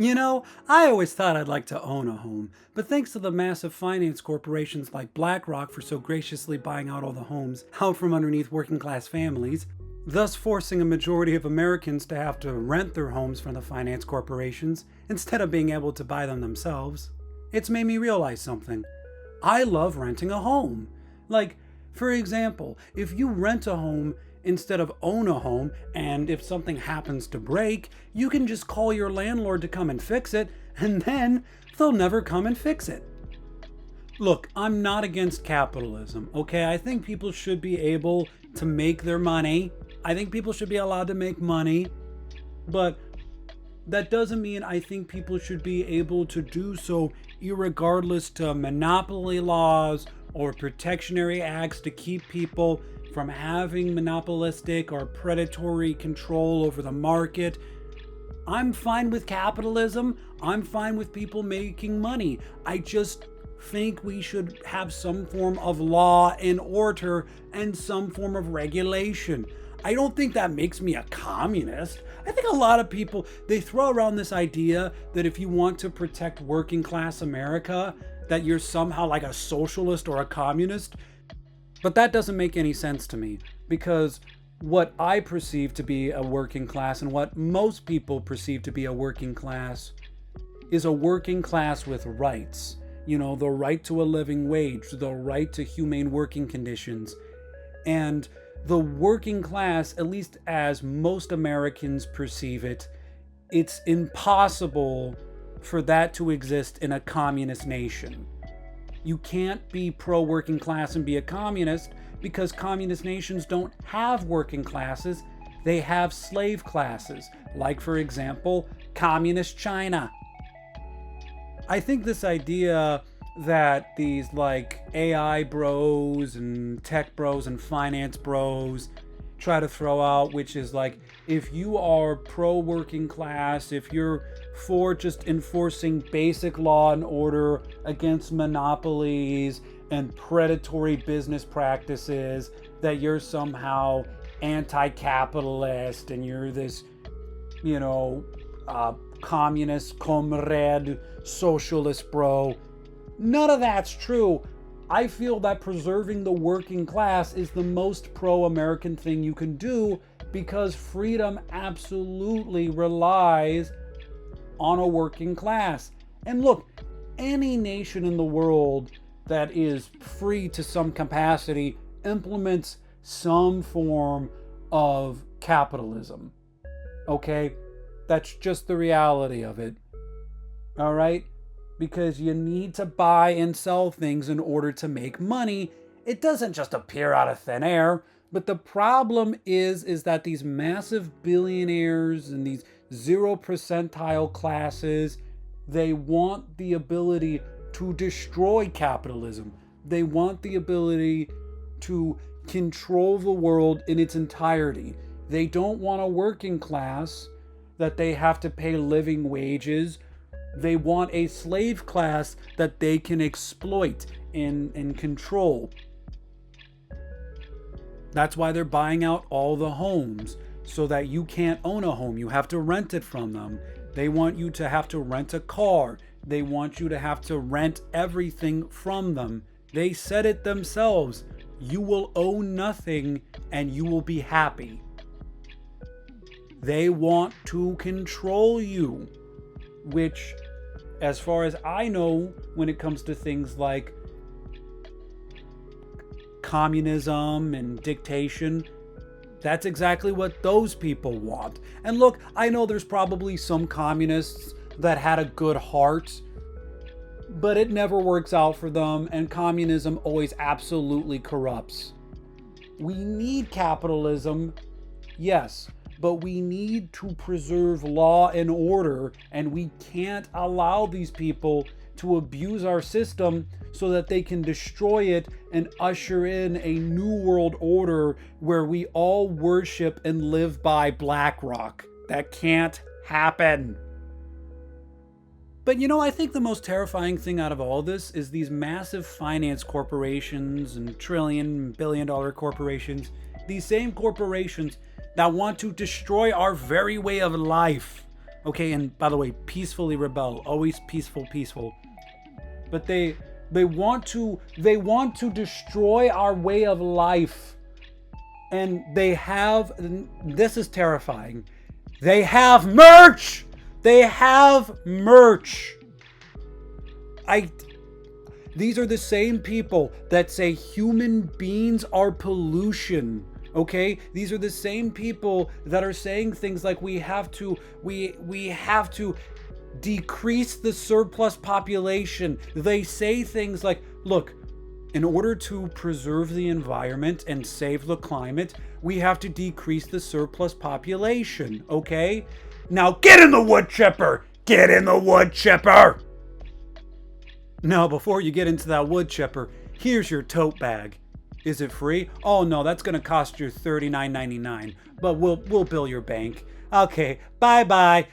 I always thought I'd like to own a home, but thanks to the massive finance corporations like BlackRock for so graciously buying out all the homes out from underneath working class families, thus forcing a majority of Americans to have to rent their homes from the finance corporations instead of being able to buy them themselves, it's made me realize something. I love renting a home. Like, for example, if you rent a home instead of own a home, and if something happens to break, you can just call your landlord to come and fix it, and then they'll never come and fix it. Look, I'm not against capitalism, okay? I think people should be able to make their money. I think people should be allowed to make money, but that doesn't mean I think people should be able to do so irregardless to monopoly laws or protectionary acts to keep people from having monopolistic or predatory control over the market. I'm fine with capitalism. I'm fine with people making money. I just think we should have some form of law and order and some form of regulation. I don't think that makes me a communist. I think a lot of people, they throw around this idea that if you want to protect working class America, that you're somehow like a socialist or a communist. But that doesn't make any sense to me, because what I perceive to be a working class and what most people perceive to be a working class is a working class with rights. The right to a living wage, the right to humane working conditions. And the working class, at least as most Americans perceive it, it's impossible for that to exist in a communist nation. You can't be pro-working class and be a communist, because communist nations don't have working classes. They have slave classes, like, for example, communist China. I think this idea that these like AI bros and tech bros and finance bros try to throw out, which is like, if you are pro-working class, if you're for just enforcing basic law and order against monopolies and predatory business practices, that you're somehow anti-capitalist and you're this, communist, comrade, socialist bro. None of that's true. I feel that preserving the working class is the most pro-American thing you can do, because freedom absolutely relies on a working class. And look, any nation in the world that is free to some capacity implements some form of capitalism. Okay? That's just the reality of it. All right? Because you need to buy and sell things in order to make money. It doesn't just appear out of thin air. But the problem is that these massive billionaires and these 0 percentile classes, they want the ability to destroy capitalism. They want the ability to control the world in its entirety. They don't want a working class that they have to pay living wages. They want a slave class that they can exploit and control. That's why they're buying out all the homes, so that you can't own a home. You have to rent it from them. They want you to have to rent a car. They want you to have to rent everything from them. They said it themselves. You will own nothing and you will be happy. They want to control you, which, as far as I know, when it comes to things like communism and dictation, that's exactly what those people want. And look, I know there's probably some communists that had a good heart, but it never works out for them, and communism always absolutely corrupts. We need capitalism, yes, but we need to preserve law and order, and we can't allow these people to abuse our system so that they can destroy it and usher in a new world order where we all worship and live by BlackRock. That can't happen. But I think the most terrifying thing out of all this is these massive finance corporations and trillion, billion-dollar corporations. These same corporations that want to destroy our very way of life. Okay, and by the way, peacefully rebel, always peaceful. But they want to destroy our way of life. And they have, this is terrifying. They have merch. They have merch. These are the same people that say human beings are pollution. Okay? These are the same people that are saying things like we have to decrease the surplus population. They say things like, look, in order to preserve the environment and save the climate, we have to decrease the surplus population, okay? Now get in the wood chipper! Get in the wood chipper! Now, before you get into that wood chipper, here's your tote bag. Is it free? Oh no, that's gonna cost you $39.99, but we'll bill your bank. Okay, bye-bye.